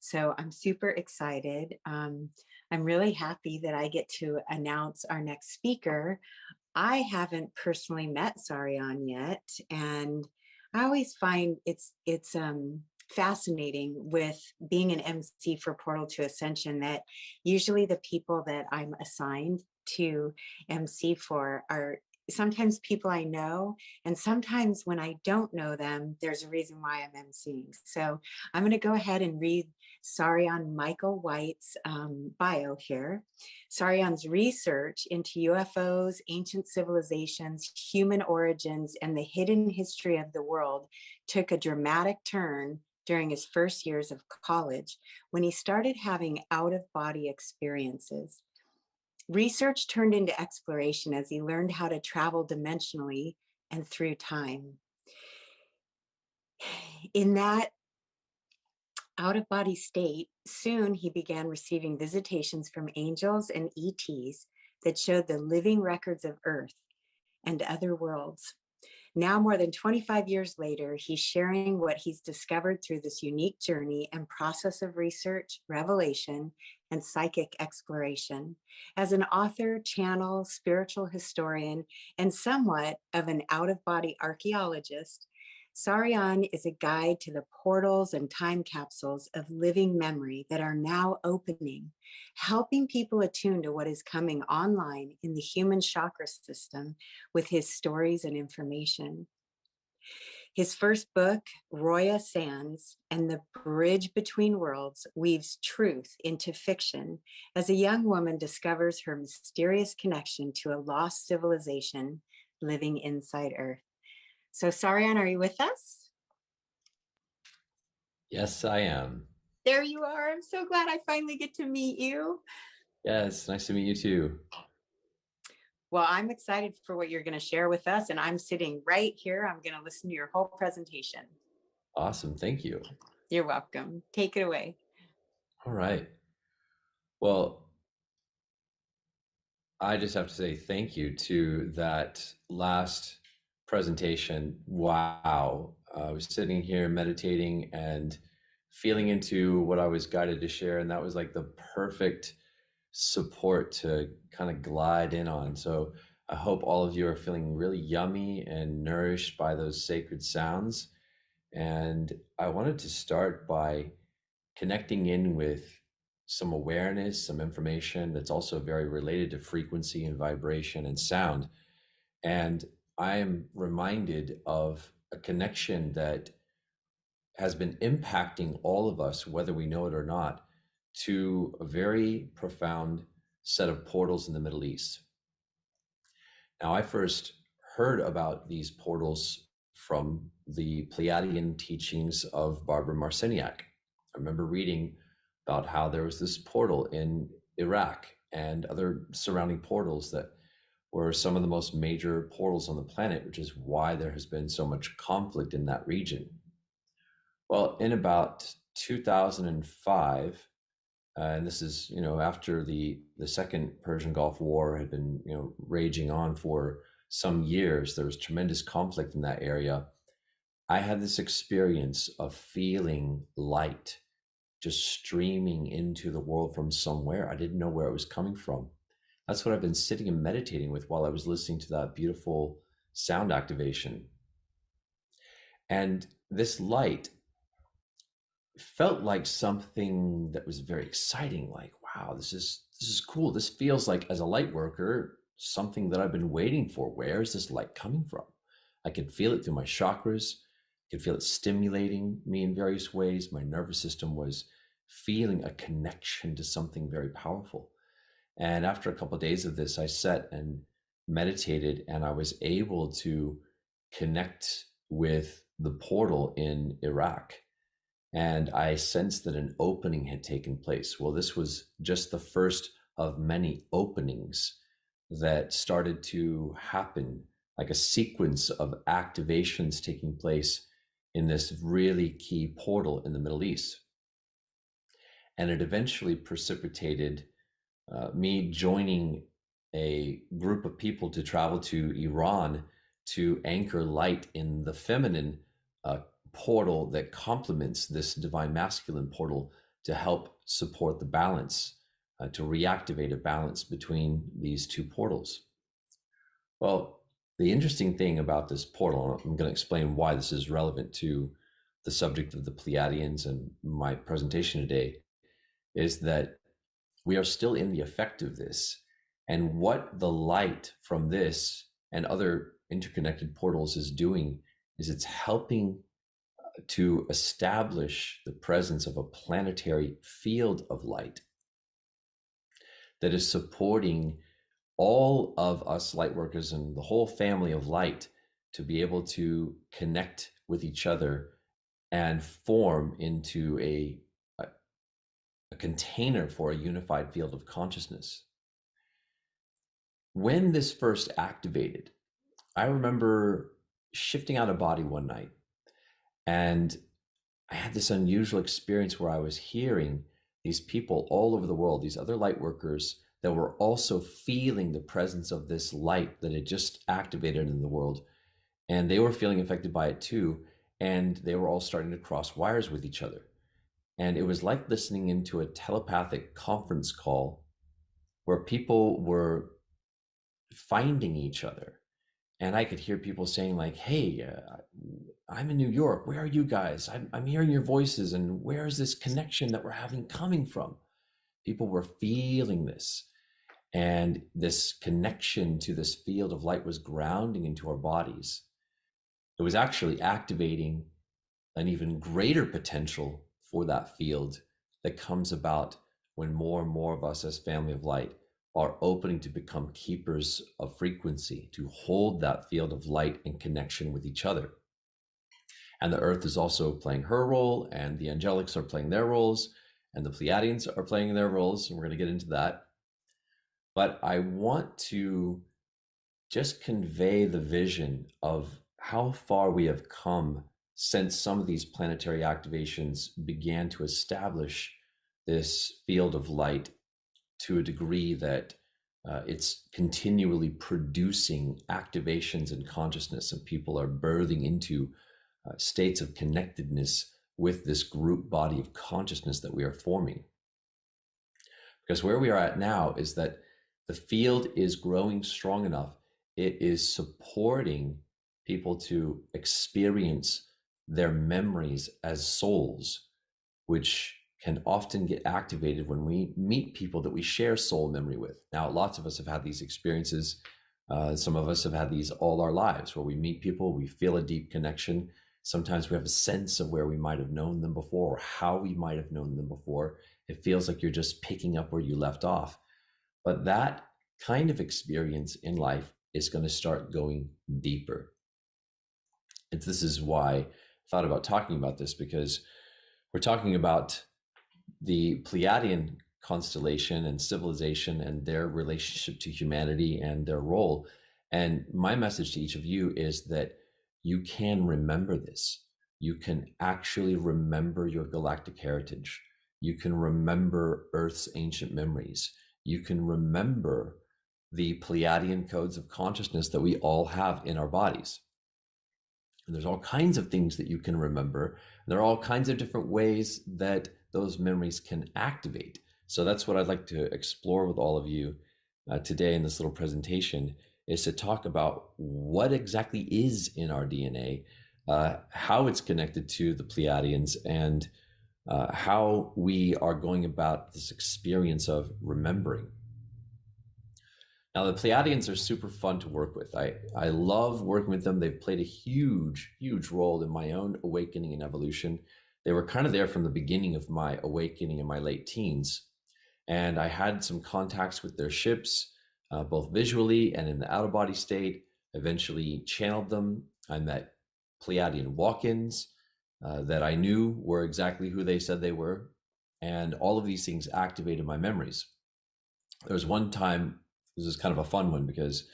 So I'm super excited. I'm really happy that I get to announce our next speaker. I haven't personally met Saryon yet, and I always find it's fascinating with being an MC for Portal to Ascension that usually the people that I'm assigned to MC for are sometimes people I know, and sometimes when I don't know them, there's a reason why I'm MCing. So I'm going to go ahead and read Saryon Michael White's bio here. Saryon's research into UFOs, ancient civilizations, human origins, and the hidden history of the world took a dramatic turn during his first years of college when he started having out-of-body experiences. Research turned into exploration as he learned how to travel dimensionally and through time. In that out-of-body state, soon he began receiving visitations from angels and ETs that showed the living records of Earth and other worlds. Now, more than 25 years later, he's sharing what he's discovered through this unique journey and process of research, revelation, and psychic exploration. As an author, channel, spiritual historian, and somewhat of an out-of-body archeologist, Saryon is a guide to the portals and time capsules of living memory that are now opening, helping people attune to what is coming online in the human chakra system with his stories and information. His first book, Roya Sands and the Bridge Between Worlds, weaves truth into fiction as a young woman discovers her mysterious connection to a lost civilization living inside Earth. So Saryon, are you with us? Yes, I am. There you are. I'm so glad I finally get to meet you. Yes, nice to meet you too. Well, I'm excited for what you're going to share with us, and I'm sitting right here. I'm going to listen to your whole presentation. Awesome. Thank you. You're welcome. Take it away. All right. Well, I just have to say thank you to that last presentation. Wow. I was sitting here meditating and feeling into what I was guided to share, and that was like the perfect support to kind of glide in on. So I hope all of you are feeling really yummy and nourished by those sacred sounds. And I wanted to start by connecting in with some awareness, some information that's also very related to frequency and vibration and sound. And I am reminded of a connection that has been impacting all of us, whether we know it or not, to a very profound set of portals in the Middle East. Now, I first heard about these portals from the Pleiadian teachings of Barbara Marciniak. I remember reading about how there was this portal in Iraq and other surrounding portals that were some of the most major portals on the planet, which is why there has been so much conflict in that region. Well, in about 2005, and this is, after the Second Persian Gulf War had been, raging on for some years, there was tremendous conflict in that area. I had this experience of feeling light just streaming into the world from somewhere. I didn't know where it was coming from. That's what I've been sitting and meditating with while I was listening to that beautiful sound activation. And this light felt like something that was very exciting, like, wow, this is cool. This feels like, as a light worker, something that I've been waiting for. Where is this light coming from? I could feel it through my chakras. I could feel it stimulating me in various ways. My nervous system was feeling a connection to something very powerful. And after a couple of days of this, I sat and meditated, and I was able to connect with the portal in Iraq. And I sensed that an opening had taken place. Well, this was just the first of many openings that started to happen, like a sequence of activations taking place in this really key portal in the Middle East. And it eventually precipitated me joining a group of people to travel to Iran to anchor light in the feminine portal that complements this divine masculine portal to help support the balance, to reactivate a balance between these two portals. Well, the interesting thing about this portal, I'm going to explain why this is relevant to the subject of the Pleiadians and my presentation today, is that we are still in the effect of this. And what the light from this and other interconnected portals is doing is it's helping to establish the presence of a planetary field of light that is supporting all of us light workers and the whole family of light to be able to connect with each other and form into a container for a unified field of consciousness. When this first activated, I remember shifting out of body one night, and I had this unusual experience where I was hearing these people all over the world, these other light workers that were also feeling the presence of this light that had just activated in the world. And they were feeling affected by it too. And they were all starting to cross wires with each other. And it was like listening into a telepathic conference call where people were finding each other. And I could hear people saying like, hey, I'm in New York. Where are you guys? I'm hearing your voices. And where is this connection that we're having coming from? People were feeling this. And this connection to this field of light was grounding into our bodies. It was actually activating an even greater potential for that field that comes about when more and more of us as family of light are opening to become keepers of frequency, to hold that field of light and connection with each other. And the earth is also playing her role, and the angelics are playing their roles, and the Pleiadians are playing their roles, and we're going to get into that. But I want to just convey the vision of how far we have come since some of these planetary activations began to establish this field of light to a degree that it's continually producing activations in consciousness, and people are birthing into states of connectedness with this group body of consciousness that we are forming. Because where we are at now is that the field is growing strong enough, it is supporting people to experience their memories as souls, which can often get activated when we meet people that we share soul memory with. Now, lots of us have had these experiences. Some of us have had these all our lives, where we meet people, we feel a deep connection. Sometimes we have a sense of where we might have known them before, or how we might have known them before. It feels like you're just picking up where you left off. But that kind of experience in life is going to start going deeper. And this is why I thought about talking about this, because we're talking about the Pleiadian constellation and civilization and their relationship to humanity and their role. And my message to each of you is that you can remember this. You can actually remember your galactic heritage. You can remember Earth's ancient memories. You can remember the Pleiadian codes of consciousness that we all have in our bodies. And there's all kinds of things that you can remember. There are all kinds of different ways that those memories can activate. So that's what I'd like to explore with all of you today in this little presentation, is to talk about what exactly is in our DNA, how it's connected to the Pleiadians, and how we are going about this experience of remembering. Now, the Pleiadians are super fun to work with. I love working with them. They've played a huge, huge role in my own awakening and evolution. They were kind of there from the beginning of my awakening in my late teens. And I had some contacts with their ships, both visually and in the out-of-body state. Eventually channeled them. I met Pleiadian walk-ins that I knew were exactly who they said they were. And all of these things activated my memories. There was one time, this is kind of a fun one, because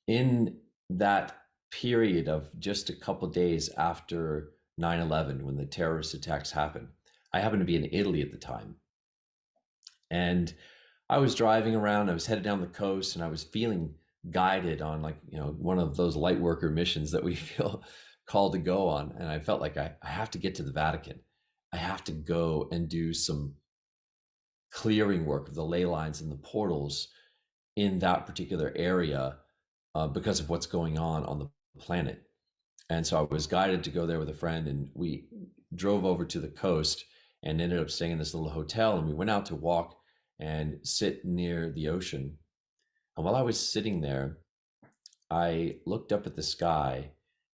in that period of just a couple of days after 9/11, when the terrorist attacks happened, I happened to be in Italy at the time. And I was driving around, I was headed down the coast, and I was feeling guided on, like, one of those light worker missions that we feel called to go on. And I felt like I have to get to the Vatican. I have to go and do some clearing work of the ley lines and the portals in that particular area because of what's going on the planet. And so I was guided to go there with a friend, and we drove over to the coast and ended up staying in this little hotel. And we went out to walk and sit near the ocean. And while I was sitting there, I looked up at the sky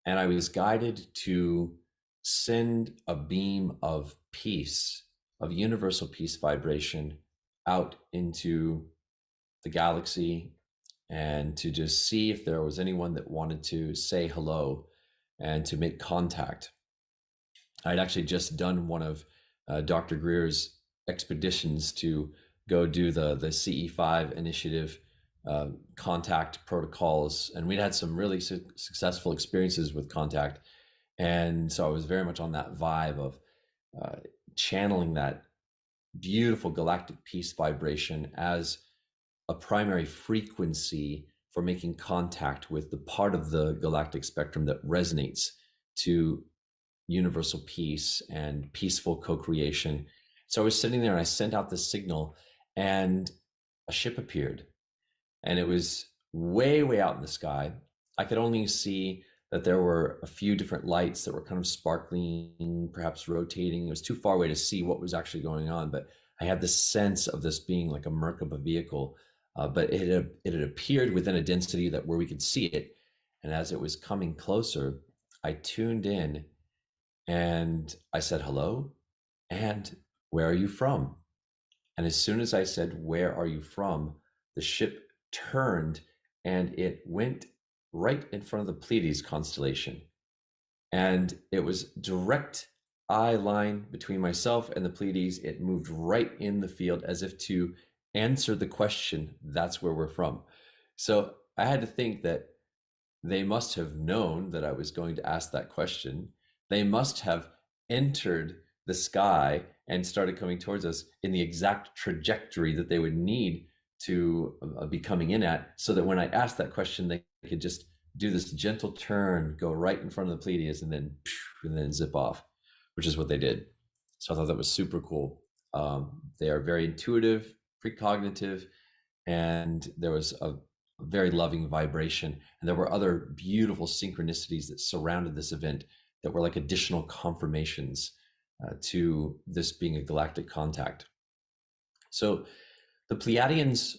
and I was guided to send a beam of peace, of universal peace vibration out into the galaxy, and to just see if there was anyone that wanted to say hello and to make contact. I'd actually just done one of Dr. Greer's expeditions to go do the CE5 initiative contact protocols, and we'd had some really successful experiences with contact. And so I was very much on that vibe of channeling that beautiful galactic peace vibration as a primary frequency for making contact with the part of the galactic spectrum that resonates to universal peace and peaceful co-creation. So I was sitting there and I sent out this signal, and a ship appeared, and it was way, way out in the sky. I could only see that there were a few different lights that were kind of sparkling, perhaps rotating. It was too far away to see what was actually going on, but I had this sense of this being like a Merkaba vehicle, but it had appeared within a density that where we could see it. And as it was coming closer, I tuned in and I said, hello, and where are you from? And as soon as I said, where are you from? The ship turned and it went right in front of the Pleiades constellation. And it was direct eye line between myself and the Pleiades. It moved right in the field as if to answer the question, that's where we're from. So I had to think that they must have known that I was going to ask that question. They must have entered the sky and started coming towards us in the exact trajectory that they would need to be coming in at, so that when I asked that question, they could just do this gentle turn, go right in front of the Pleiades, and then zip off, which is what they did. So I thought that was super cool. They are very intuitive, precognitive, and there was a very loving vibration. And there were other beautiful synchronicities that surrounded this event that were like additional confirmations to this being a galactic contact. So the Pleiadians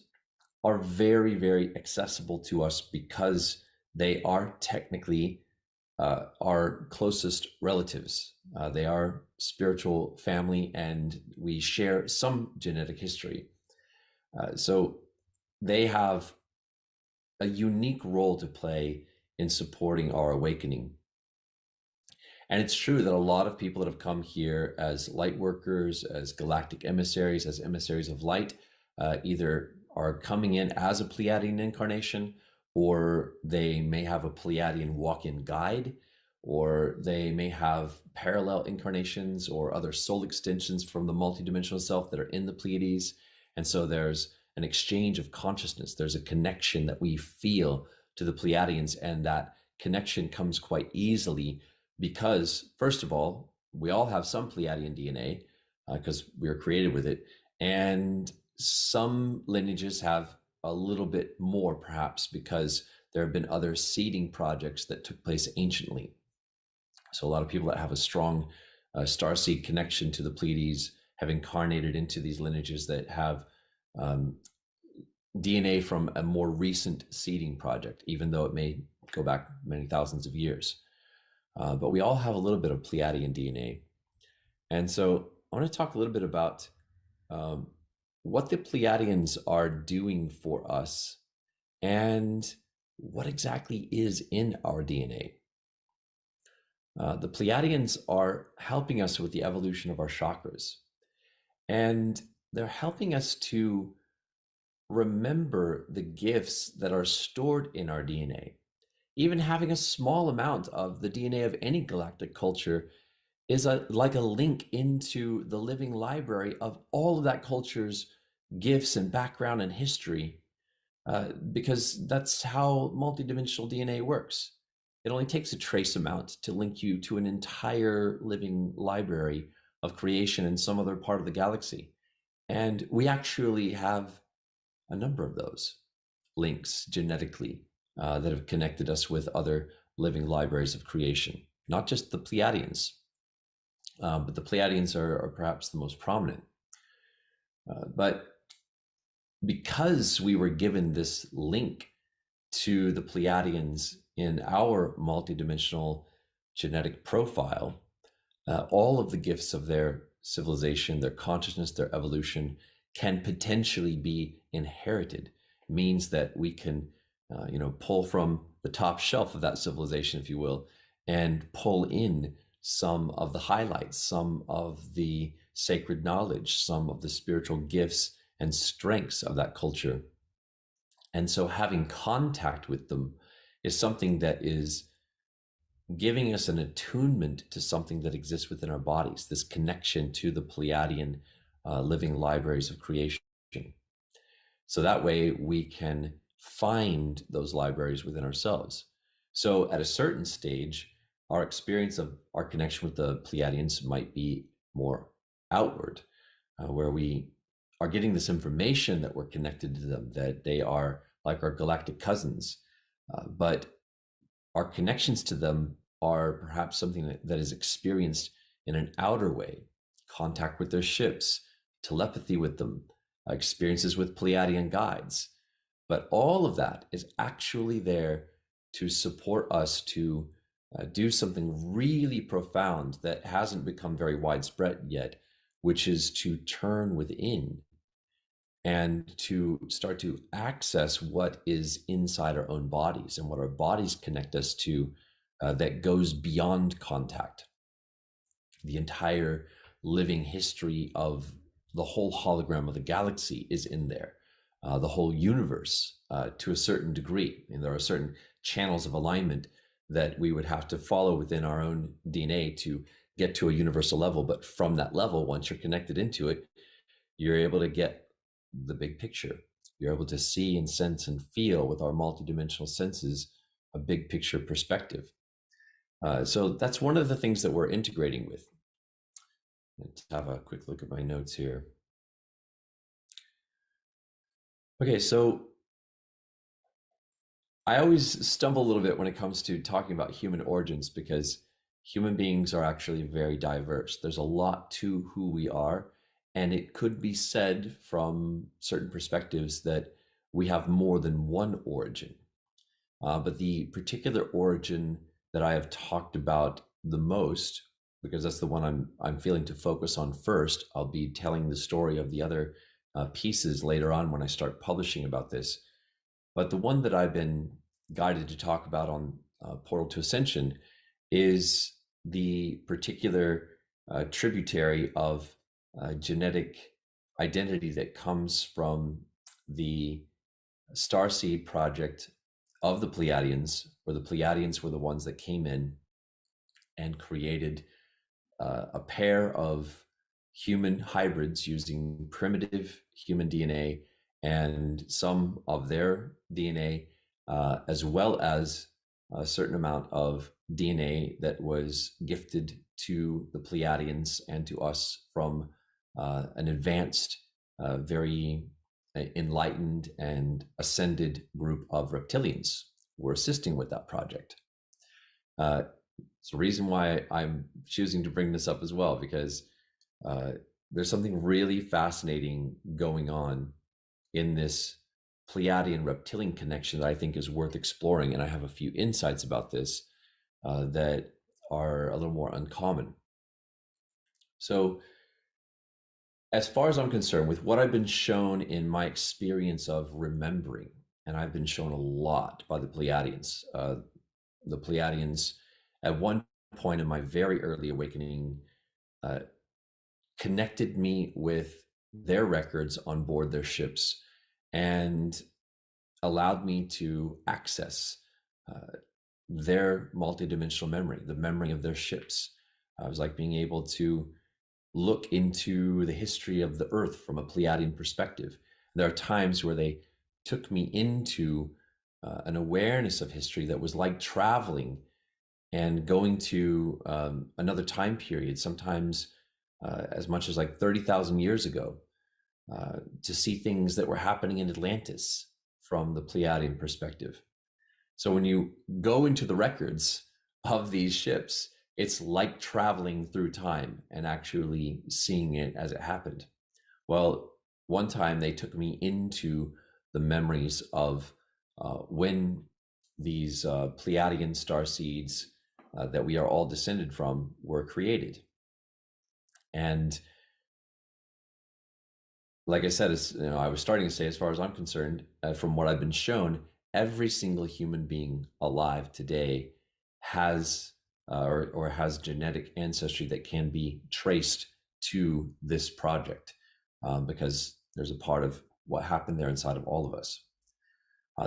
are very, very accessible to us because they are technically our closest relatives. They are spiritual family, and we share some genetic history. So they have a unique role to play in supporting our awakening. And it's true that a lot of people that have come here as light workers, as galactic emissaries, as emissaries of light, either are coming in as a Pleiadian incarnation, or they may have a Pleiadian walk-in guide, or they may have parallel incarnations or other soul extensions from the multidimensional self that are in the Pleiades. And so there's an exchange of consciousness. There's a connection that we feel to the Pleiadians, and that connection comes quite easily because, first of all, we all have some Pleiadian DNA because we were created with it. And some lineages have a little bit more, perhaps because there have been other seeding projects that took place anciently. So a lot of people that have a strong starseed connection to the Pleiades have incarnated into these lineages that have DNA from a more recent seeding project, even though it may go back many thousands of years. But we all have a little bit of Pleiadian DNA. And so I want to talk a little bit about what the Pleiadians are doing for us and what exactly is in our DNA. The Pleiadians are helping us with the evolution of our chakras, and they're helping us to remember the gifts that are stored in our DNA. Even having a small amount of the DNA of any galactic culture is like a link into the living library of all of that culture's gifts and background and history, because that's how multidimensional DNA works. It only takes a trace amount to link you to an entire living library of creation in some other part of the galaxy. And we actually have a number of those links genetically that have connected us with other living libraries of creation, not just the Pleiadians, but the Pleiadians are perhaps the most prominent. But because we were given this link to the Pleiadians in our multidimensional genetic profile, all of the gifts of their civilization, their consciousness, their evolution can potentially be inherited. Means that we can, pull from the top shelf of that civilization, if you will, and pull in some of the highlights, some of the sacred knowledge, some of the spiritual gifts and strengths of that culture. And so having contact with them is something that is giving us an attunement to something that exists within our bodies, this connection to the Pleiadian living libraries of creation. So that way we can find those libraries within ourselves. So at a certain stage, our experience of our connection with the Pleiadians might be more outward, where we are getting this information that we're connected to them, that they are like our galactic cousins. But our connections to them are perhaps something that is experienced in an outer way, contact with their ships, telepathy with them, experiences with Pleiadian guides. But all of that is actually there to support us to do something really profound that hasn't become very widespread yet, which is to turn within and to start to access what is inside our own bodies and what our bodies connect us to that goes beyond contact. The entire living history of the whole hologram of the galaxy is in there. The whole universe to a certain degree. And there are certain channels of alignment that we would have to follow within our own DNA to get to a universal level. But from that level, once you're connected into it, you're able to get the big picture. You're able to see and sense and feel with our multidimensional senses a big picture perspective. So that's one of the things that we're integrating with. Let's have a quick look at my notes here. Okay, so I always stumble a little bit when it comes to talking about human origins because human beings are actually very diverse. There's a lot to who we are, and it could be said from certain perspectives that we have more than one origin. But the particular origin that I have talked about the most, because that's the one I'm feeling to focus on first, I'll be telling the story of the other pieces later on when I start publishing about this. But the one that I've been guided to talk about on Portal to Ascension is the particular tributary of genetic identity that comes from the starseed project of the Pleiadians, where the Pleiadians were the ones that came in and created a pair of human hybrids using primitive human DNA and some of their DNA, as well as a certain amount of DNA that was gifted to the Pleiadians and to us from an advanced, very enlightened and ascended group of reptilians who were assisting with that project. It's the reason why I'm choosing to bring this up as well, because there's something really fascinating going on in this Pleiadian reptilian connection that I think is worth exploring. And I have a few insights about this that are a little more uncommon. So as far as I'm concerned, with what I've been shown in my experience of remembering, and I've been shown a lot by the Pleiadians. The Pleiadians, at one point in my very early awakening, connected me with their records on board their ships and allowed me to access their multidimensional memory, the memory of their ships. I was like being able to look into the history of the Earth from a Pleiadian perspective. There are times where they took me into an awareness of history that was like traveling and going to another time period, sometimes as much as like 30,000 years ago, to see things that were happening in Atlantis from the Pleiadian perspective. So when you go into the records of these ships, it's like traveling through time and actually seeing it as it happened. Well, one time they took me into the memories of when these Pleiadian star seeds that we are all descended from were created. And like I said, I was starting to say, as far as I'm concerned, from what I've been shown, every single human being alive today has or has genetic ancestry that can be traced to this project, because there's a part of what happened there inside of all of us.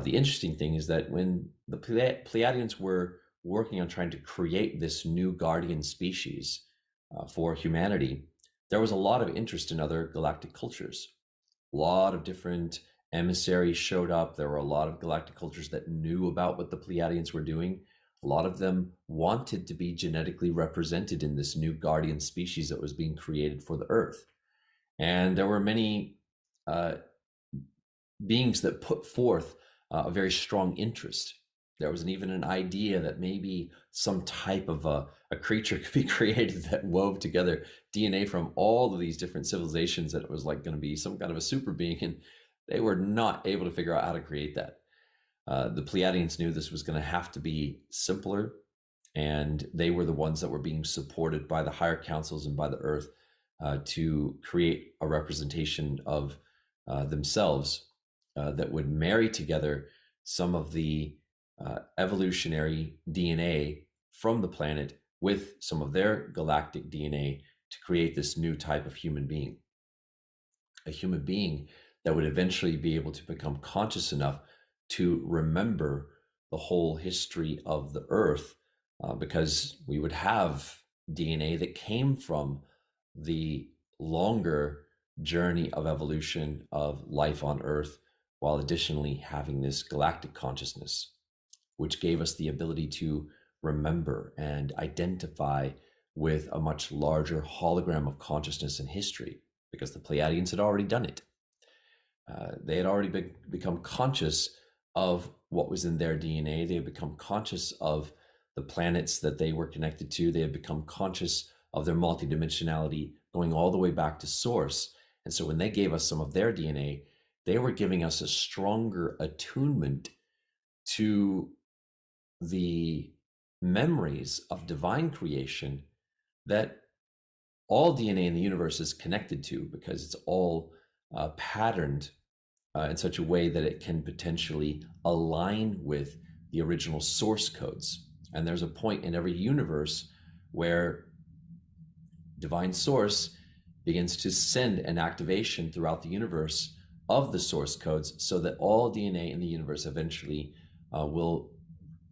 The interesting thing is that when the Pleiadians were working on trying to create this new guardian species for humanity, there was a lot of interest in other galactic cultures. A lot of different emissaries showed up. There were a lot of galactic cultures that knew about what the Pleiadians were doing. A lot of them wanted to be genetically represented in this new guardian species that was being created for the Earth. And there were many beings that put forth a very strong interest. There was even an idea that maybe some type of a creature could be created that wove together DNA from all of these different civilizations, that it was like going to be some kind of a super being, and they were not able to figure out how to create that. The Pleiadians knew this was going to have to be simpler, and they were the ones that were being supported by the higher councils and by the Earth to create a representation of themselves that would marry together some of the evolutionary DNA from the planet with some of their galactic DNA to create this new type of human being. A human being that would eventually be able to become conscious enough to remember the whole history of the Earth, because we would have DNA that came from the longer journey of evolution of life on Earth, while additionally having this galactic consciousness, which gave us the ability to remember and identify with a much larger hologram of consciousness and history, because the Pleiadians had already done it. They had already become conscious of what was in their DNA. They had become conscious of the planets that they were connected to. They had become conscious of their multidimensionality going all the way back to source. And so when they gave us some of their DNA, they were giving us a stronger attunement to the memories of divine creation that all DNA in the universe is connected to, because it's all patterned in such a way that it can potentially align with the original source codes. And there's a point in every universe where divine source begins to send an activation throughout the universe of the source codes, so that all DNA in the universe eventually will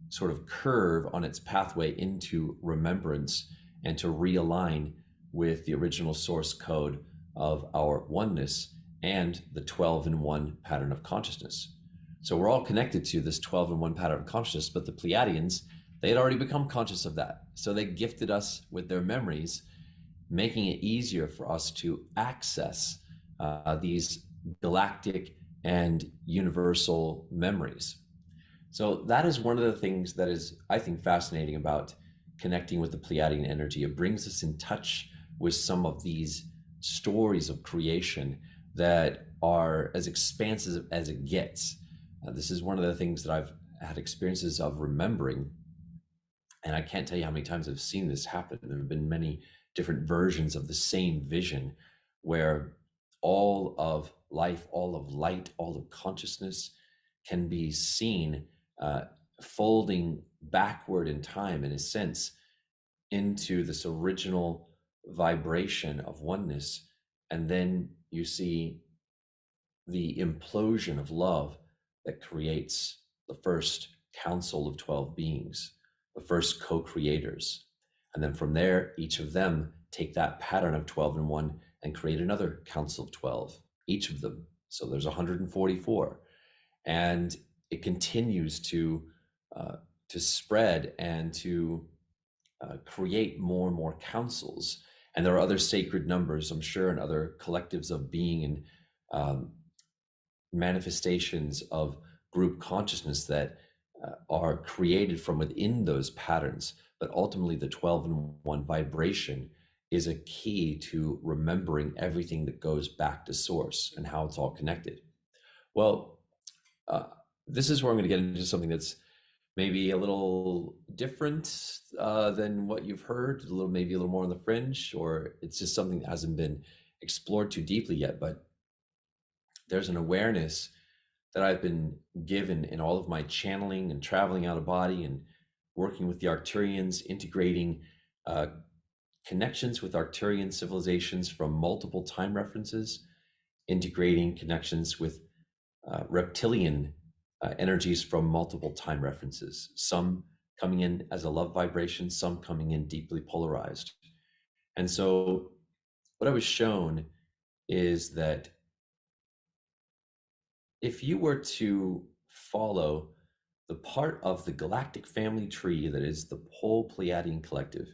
sort of curve on its pathway into remembrance and to realign with the original source code of our oneness and the 12 in 1 pattern of consciousness. So we're all connected to this 12 in 1 pattern of consciousness, but the Pleiadians, they had already become conscious of that. So they gifted us with their memories, making it easier for us to access these galactic and universal memories. So that is one of the things that is, I think, fascinating about connecting with the Pleiadian energy. It brings us in touch with some of these stories of creation that are as expansive as it gets. This is one of the things that I've had experiences of remembering, and I can't tell you how many times I've seen this happen. There have been many different versions of the same vision, where all of life, all of light, all of consciousness can be seen folding backward in time, in a sense, into this original vibration of oneness. And then you see the implosion of love that creates the first council of 12 beings, the first co-creators. And then from there, each of them take that pattern of 12 in 1 and create another council of 12, each of them. So there's 144. And it continues to spread and to create more and more councils. And there are other sacred numbers, I'm sure, and other collectives of being and um, manifestations of group consciousness that are created from within those patterns. But ultimately, the 12 and 1 vibration is a key to remembering everything that goes back to source and how it's all connected. Well, uh, this is where I'm going to get into something that's maybe a little different than what you've heard, a little, maybe a little more on the fringe, or it's just something that hasn't been explored too deeply yet. But there's an awareness that I've been given in all of my channeling and traveling out of body and working with the Arcturians, integrating uh, connections with Arcturian civilizations from multiple time references, integrating connections with reptilian energies from multiple time references, some coming in as a love vibration, some coming in deeply polarized. And so what I was shown is that if you were to follow the part of the galactic family tree that is the whole Pleiadian collective,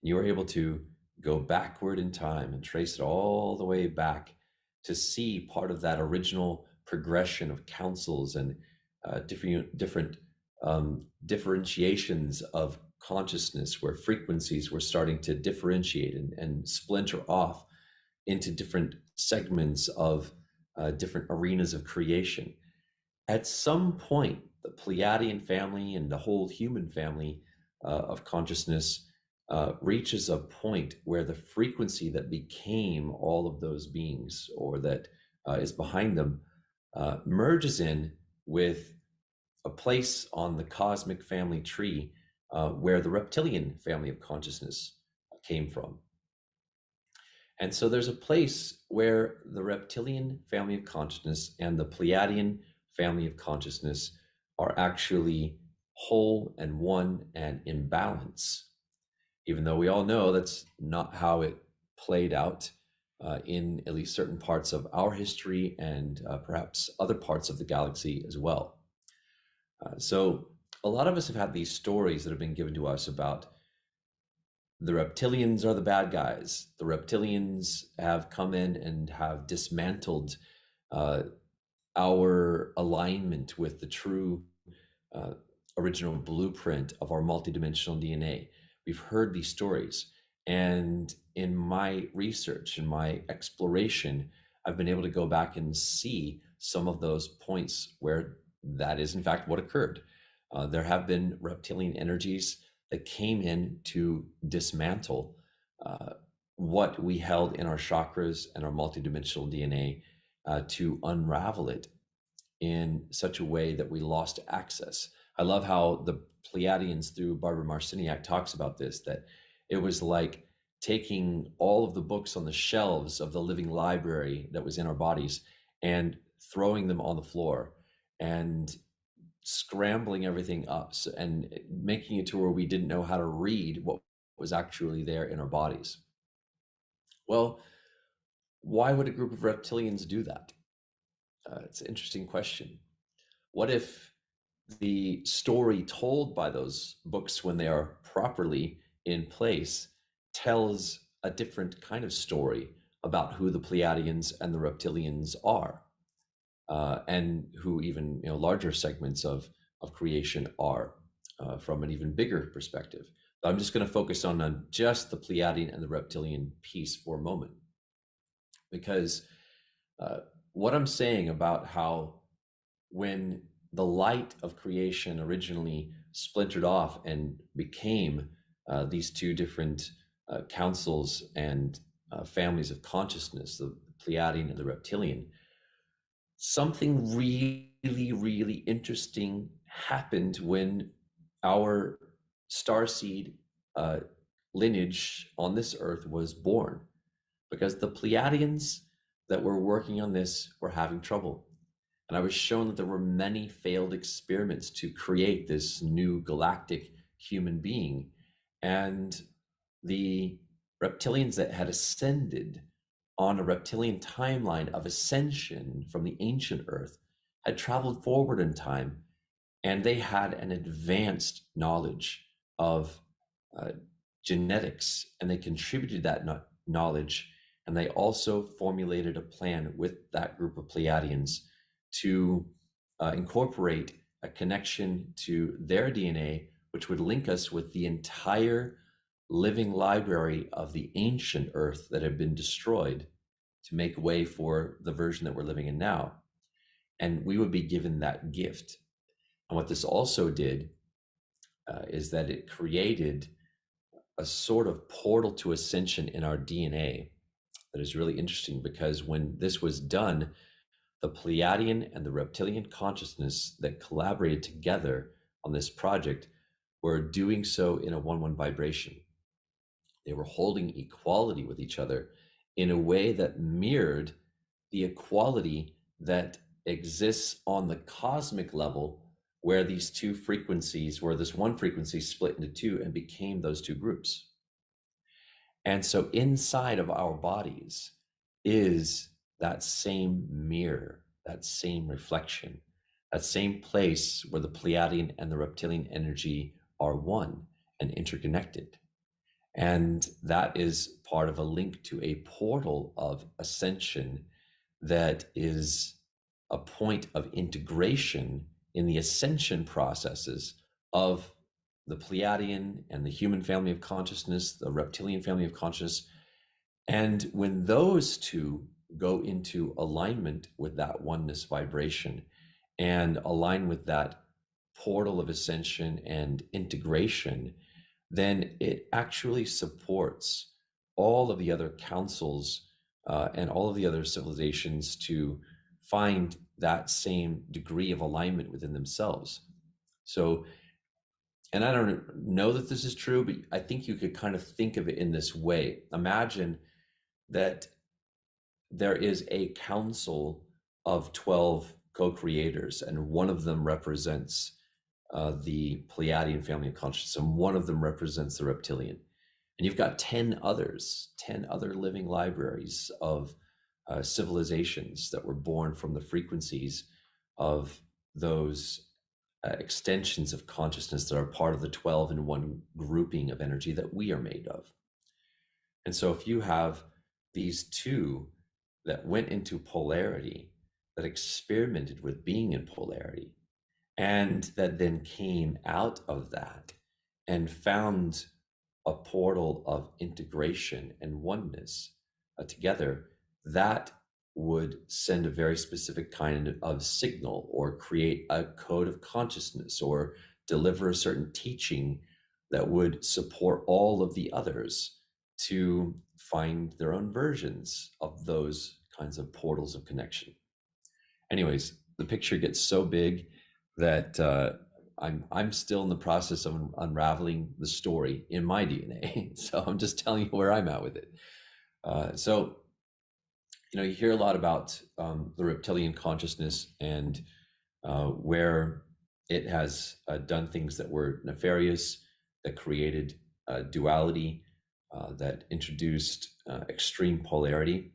you are able to go backward in time and trace it all the way back to see part of that original progression of councils and different differentiations of consciousness, where frequencies were starting to differentiate and splinter off into different segments of different arenas of creation. At some point, the Pleiadian family and the whole human family of consciousness reaches a point where the frequency that became all of those beings, or that is behind them, merges in with a place on the cosmic family tree where the reptilian family of consciousness came from. And so there's a place where the reptilian family of consciousness and the Pleiadian family of consciousness are actually whole and one and in balance, even though we all know that's not how it played out in at least certain parts of our history and perhaps other parts of the galaxy as well. So a lot of us have had these stories that have been given to us about the reptilians are the bad guys. The reptilians have come in and have dismantled our alignment with the true uh, original blueprint of our multidimensional DNA. We've heard these stories. And in my research and my exploration, I've been able to go back and see some of those points where that is, in fact, what occurred. There have been reptilian energies that came in to dismantle what we held in our chakras and our multidimensional DNA to unravel it in such a way that we lost access. I love how the Pleiadians through Barbara Marciniak talks about this, that it was like taking all of the books on the shelves of the living library that was in our bodies and throwing them on the floor and scrambling everything up and making it to where we didn't know how to read what was actually there in our bodies. Well, why would a group of reptilians do that? It's an interesting question. What if the story told by those books, when they are properly in place, tells a different kind of story about who the Pleiadians and the reptilians are, and who even larger segments of creation are from an even bigger perspective. But I'm just going to focus on just the Pleiadian and the reptilian piece for a moment, because what I'm saying about how when the light of creation originally splintered off and became these two different councils and families of consciousness, the Pleiadian and the reptilian, something really, really interesting happened when our starseed lineage on this earth was born, because the Pleiadians that were working on this were having trouble. And I was shown that there were many failed experiments to create this new galactic human being. And the reptilians that had ascended on a reptilian timeline of ascension from the ancient earth had traveled forward in time, and they had an advanced knowledge of genetics, and they contributed that knowledge, and they also formulated a plan with that group of Pleiadians to incorporate a connection to their DNA, which would link us with the entire living library of the ancient Earth that had been destroyed to make way for the version that we're living in now. And we would be given that gift. And what this also did is that it created a sort of portal to ascension in our DNA that is really interesting, because when this was done, the Pleiadian and the reptilian consciousness that collaborated together on this project were doing so in a 1-1 vibration. They were holding equality with each other in a way that mirrored the equality that exists on the cosmic level, where these two frequencies, where this one frequency split into two and became those two groups. And so inside of our bodies is that same mirror, that same reflection, that same place where the Pleiadian and the reptilian energy are one and interconnected. And that is part of a link to a portal of ascension that is a point of integration in the ascension processes of the Pleiadian and the human family of consciousness, the reptilian family of consciousness. And when those two go into alignment with that oneness vibration and align with that portal of ascension and integration, then it actually supports all of the other councils and all of the other civilizations to find that same degree of alignment within themselves. So, and I don't know that this is true, but I think you could kind of think of it in this way. Imagine that there is a council of 12 co-creators, and one of them represents the Pleiadian family of consciousness, and one of them represents the reptilian. And you've got 10 others, 10 other living libraries of civilizations that were born from the frequencies of those extensions of consciousness that are part of the 12 in one grouping of energy that we are made of. And so if you have these two that went into polarity, that experimented with being in polarity, and that then came out of that and found a portal of integration and oneness together, that would send a very specific kind of signal, or create a code of consciousness, or deliver a certain teaching that would support all of the others to find their own versions of those kinds of portals of connection. Anyways, the picture gets so big that I'm still in the process of unraveling the story in my DNA. So I'm just telling you where I'm at with it. So, you know, you hear a lot about the reptilian consciousness and where it has done things that were nefarious, that created duality, that introduced extreme polarity,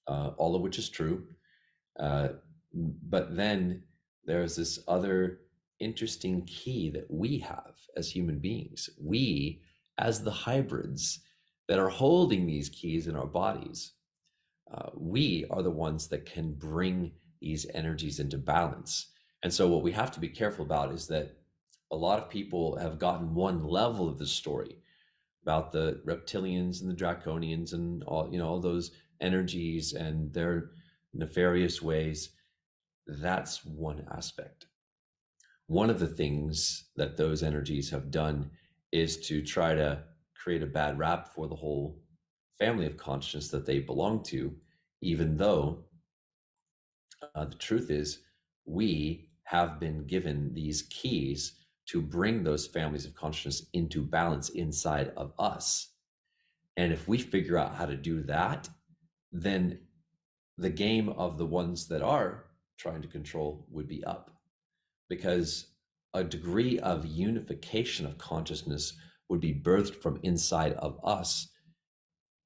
all of which is true. But then there's this other interesting key that we have as human beings. We, as the hybrids that are holding these keys in our bodies, we are the ones that can bring these energies into balance. And so what we have to be careful about is that a lot of people have gotten one level of the story about the reptilians and the draconians and all, you know, all those energies and their nefarious ways. That's one aspect. One of the things that those energies have done is to try to create a bad rap for the whole family of consciousness that they belong to, even though the truth is we have been given these keys to bring those families of consciousness into balance inside of us. And if we figure out how to do that, then the game of the ones that are trying to control would be up, because a degree of unification of consciousness would be birthed from inside of us,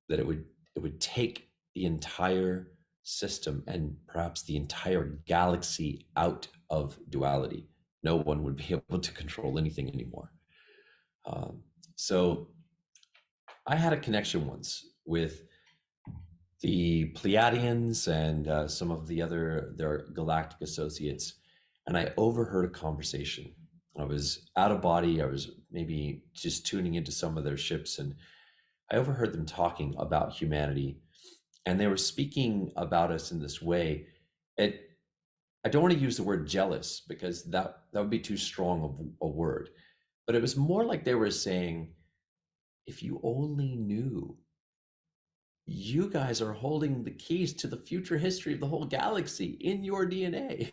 that it would take the entire system and perhaps the entire galaxy out of duality. No one would be able to control anything anymore. So I had a connection once with the Pleiadians and some of their galactic associates, and I overheard a conversation. I was out of body. I was maybe just tuning into some of their ships, and I overheard them talking about humanity, and they were speaking about us in this way. It, I don't want to use the word jealous because that would be too strong of a word, but it was more like they were saying, if you only knew, you guys are holding the keys to the future history of the whole galaxy in your DNA.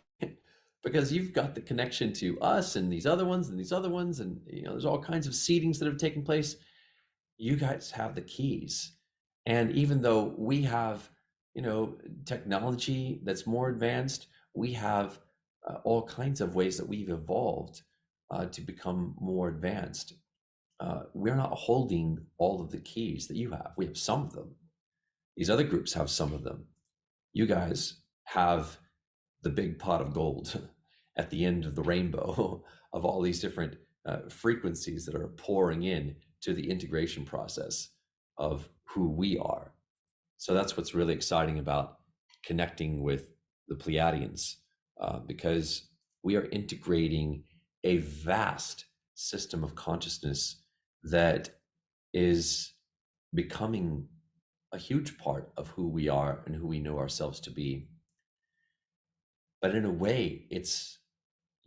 Because you've got the connection to us and these other ones and these other ones, and there's all kinds of seedings that have taken place. You guys have the keys. And even though we have technology that's more advanced, we have all kinds of ways that we've evolved to become more advanced. We're not holding all of the keys that you have. We have some of them. These other groups have some of them. You guys have the big pot of gold at the end of the rainbow of all these different frequencies that are pouring in to the integration process of who we are. So that's what's really exciting about connecting with the Pleiadians, because we are integrating a vast system of consciousness that is becoming a huge part of who we are and who we know ourselves to be. But in a way, it's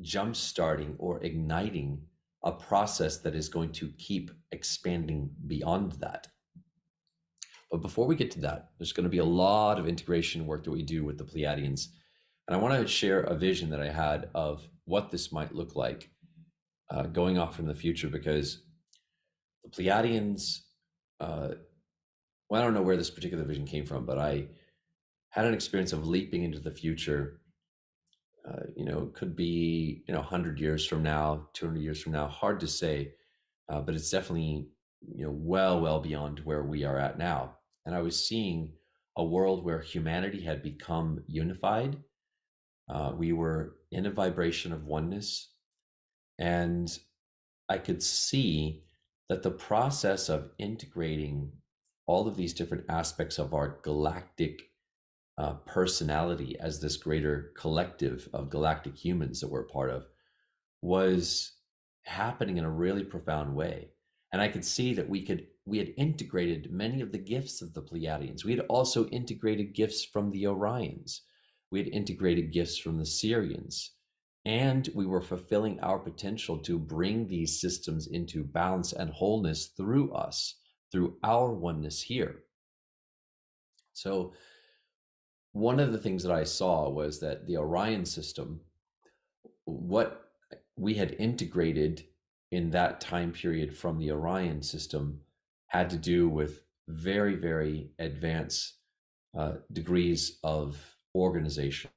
jump-starting or igniting a process that is going to keep expanding beyond that. But before we get to that, there's going to be a lot of integration work that we do with the Pleiadians. And I want to share a vision that I had of what this might look like going off in the future, because the Pleiadians, well, I don't know where this particular vision came from, but I had an experience of leaping into the future. It could be 100 years from now, 200 years from now, hard to say, but it's definitely well beyond where we are at now. And I was seeing a world where humanity had become unified. We were in a vibration of oneness, and I could see that the process of integrating all of these different aspects of our galactic personality as this greater collective of galactic humans that we're a part of was happening in a really profound way. And I could see that we had integrated many of the gifts of the Pleiadians. We had also integrated gifts from the Orions. We had integrated gifts from the Saryons. And we were fulfilling our potential to bring these systems into balance and wholeness through us, through our oneness here. So one of the things that I saw was that the Orion system, what we had integrated in that time period from the Orion system, had to do with very, very advanced degrees of organization.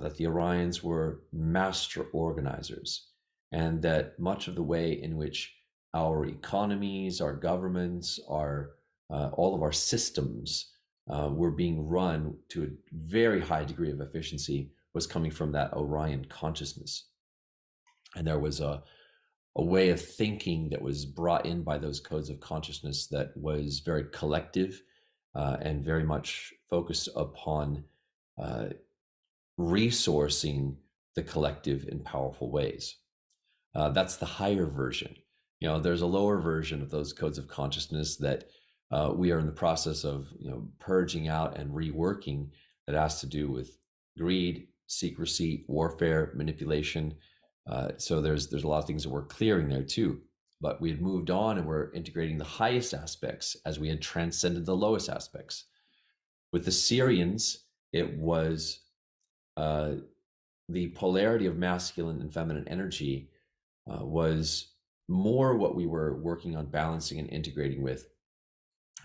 That the Orions were master organizers, and that much of the way in which our economies, our governments, all of our systems were being run to a very high degree of efficiency was coming from that Orion consciousness. And there was a way of thinking that was brought in by those codes of consciousness that was very collective and very much focused upon resourcing the collective in powerful ways. That's the higher version. There's a lower version of those codes of consciousness that we are in the process of purging out and reworking, that has to do with greed, secrecy, warfare, manipulation. So there's a lot of things that we're clearing there too. But we had moved on and we're integrating the highest aspects as we had transcended the lowest aspects. With the Saryons, it was the polarity of masculine and feminine energy was more what we were working on balancing and integrating with,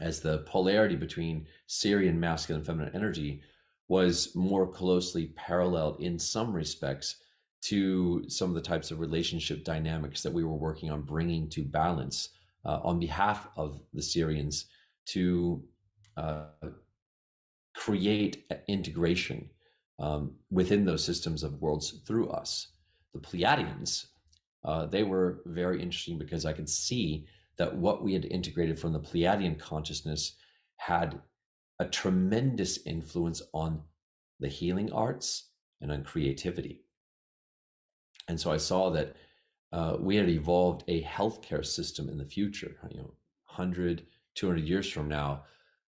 as the polarity between Saryon masculine and feminine energy was more closely paralleled in some respects to some of the types of relationship dynamics that we were working on bringing to balance on behalf of the Saryons to create integration within those systems of worlds through us. The Pleiadians, they were very interesting because I could see that what we had integrated from the Pleiadian consciousness had a tremendous influence on the healing arts and on creativity. And so I saw that we had evolved a healthcare system in the future, 100, 200 years from now,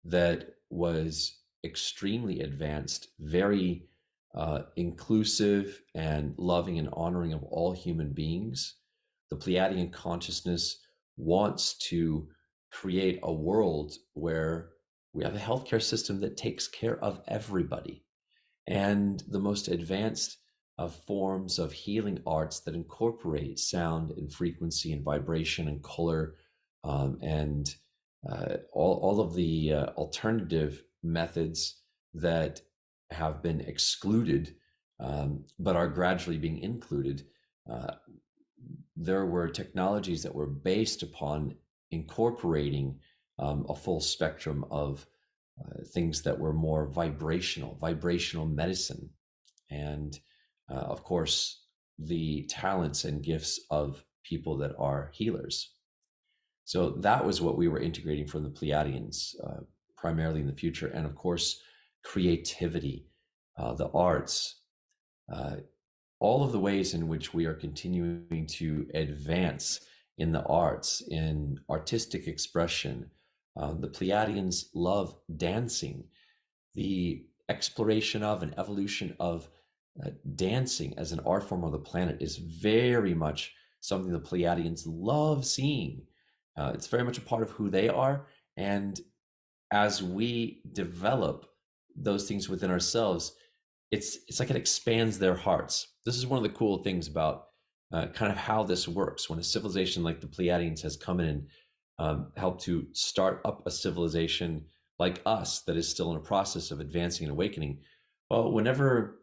that was extremely advanced, very inclusive and loving and honoring of all human beings. The Pleiadian consciousness wants to create a world where we have a healthcare system that takes care of everybody. And the most advanced of forms of healing arts that incorporate sound and frequency and vibration and color, and all of the alternative methods that have been excluded, but are gradually being included. There were technologies that were based upon incorporating a full spectrum of things that were more vibrational medicine, and of course, the talents and gifts of people that are healers. So that was what we were integrating from the Pleiadians, primarily in the future. And of course, creativity, the arts, all of the ways in which we are continuing to advance in the arts, in artistic expression. The Pleiadians love dancing. The exploration of and evolution of dancing as an art form of the planet is very much something the Pleiadians love seeing. It's very much a part of who they are. And as we develop those things within ourselves, it's like it expands their hearts. This is one of the cool things about kind of how this works. When a civilization like the Pleiadians has come in and helped to start up a civilization like us that is still in a process of advancing and awakening, well, whenever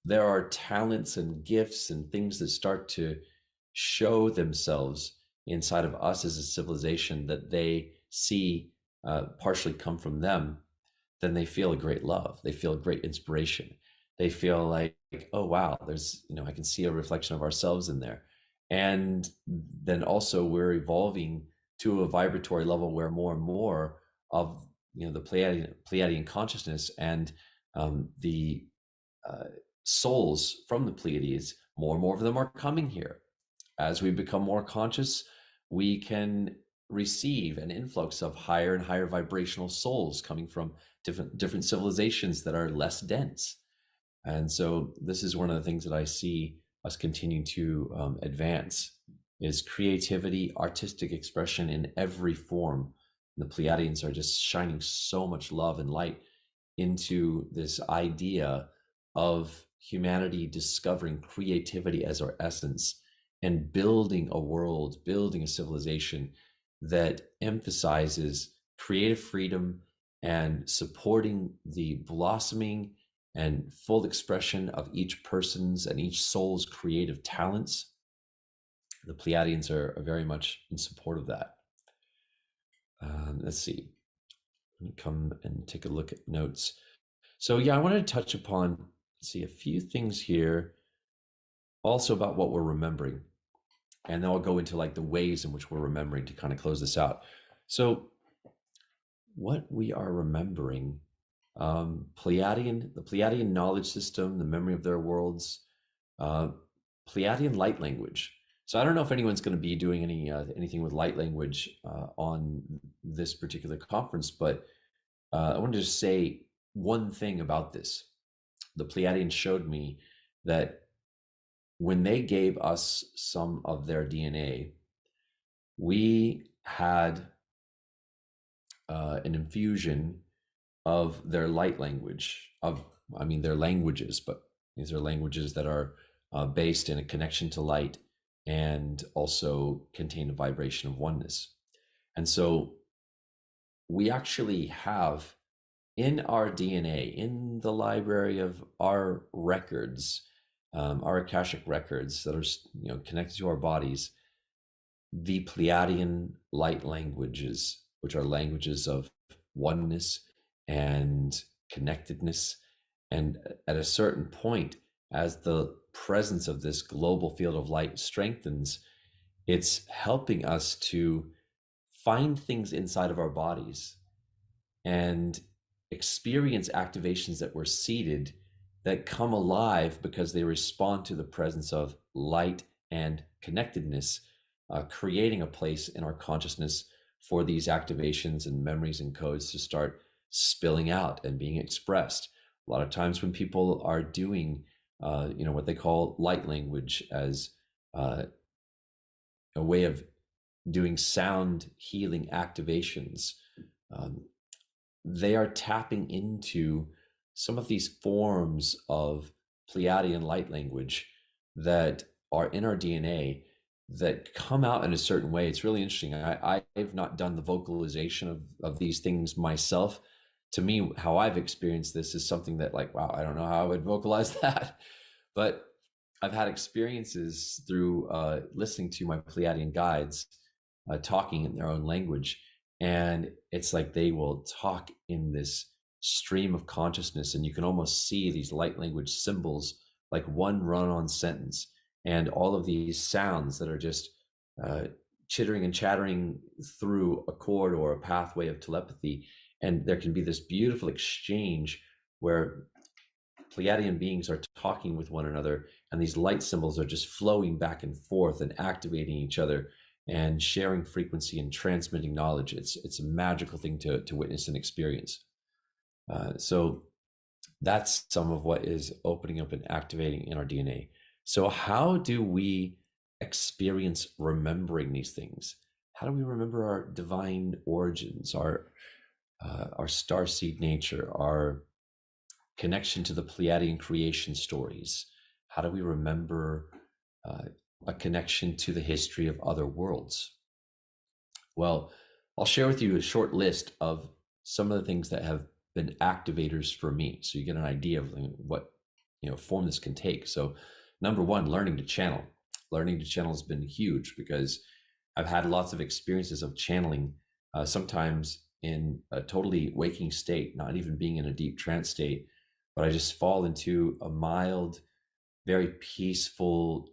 there are talents and gifts and things that start to show themselves inside of us as a civilization that they see partially come from them, then they feel a great love. They feel a great inspiration. They feel like, oh, wow, there's, I can see a reflection of ourselves in there. And then also we're evolving to a vibratory level where more and more of, the Pleiadian consciousness and the souls from the Pleiades, more and more of them are coming here. As we become more conscious, we can receive an influx of higher and higher vibrational souls coming from different civilizations that are less dense. And so this is one of the things that I see us continuing to advance is creativity, artistic expression in every form. The Pleiadians are just shining so much love and light into this idea of humanity discovering creativity as our essence and building a world, building a civilization that emphasizes creative freedom and supporting the blossoming and full expression of each person's and each soul's creative talents. The Pleiadians are very much in support of that. Let's see. Let me come and take a look at notes. So yeah, I wanted to touch upon, a few things here also about what we're remembering. And then I'll go into like the ways in which we're remembering to kind of close this out. So what we are remembering, the Pleiadian knowledge system, the memory of their worlds, Pleiadian light language. So I don't know if anyone's going to be doing anything with light language on this particular conference, but I wanted to just say one thing about this. The Pleiadians showed me that when they gave us some of their DNA, we had an infusion of their light language, their languages, but these are languages that are based in a connection to light and also contain a vibration of oneness. And so we actually have in our DNA, in the library of our records, our Akashic records that are connected to our bodies, the Pleiadian light languages, which are languages of oneness and connectedness. And at a certain point, as the presence of this global field of light strengthens, it's helping us to find things inside of our bodies and experience activations that were seeded that come alive because they respond to the presence of light and connectedness, creating a place in our consciousness for these activations and memories and codes to start spilling out and being expressed. A lot of times when people are doing, what they call light language as a way of doing sound healing activations, um, they are tapping into some of these forms of Pleiadian light language that are in our DNA that come out in a certain way. It's really interesting. I've not done the vocalization of these things myself. To me, how I've experienced this is something that, like, wow, I don't know how I would vocalize that. But I've had experiences through listening to my Pleiadian guides talking in their own language. And it's like they will talk in this stream of consciousness, and you can almost see these light language symbols, like one run-on sentence, and all of these sounds that are just chittering and chattering through a chord or a pathway of telepathy. And there can be this beautiful exchange where Pleiadian beings are talking with one another, and these light symbols are just flowing back and forth and activating each other and sharing frequency and transmitting knowledge. It's a magical thing to witness and experience. So that's some of what is opening up and activating in our DNA. So how do we experience remembering these things? How do we remember our divine origins, our starseed nature, our connection to the Pleiadian creation stories? How do we remember a connection to the history of other worlds? Well, I'll share with you a short list of some of the things that have been activators for me, so you get an idea of what form this can take. So number one, learning to channel. Learning to channel has been huge because I've had lots of experiences of channeling, sometimes in a totally waking state, not even being in a deep trance state, but I just fall into a mild, very peaceful,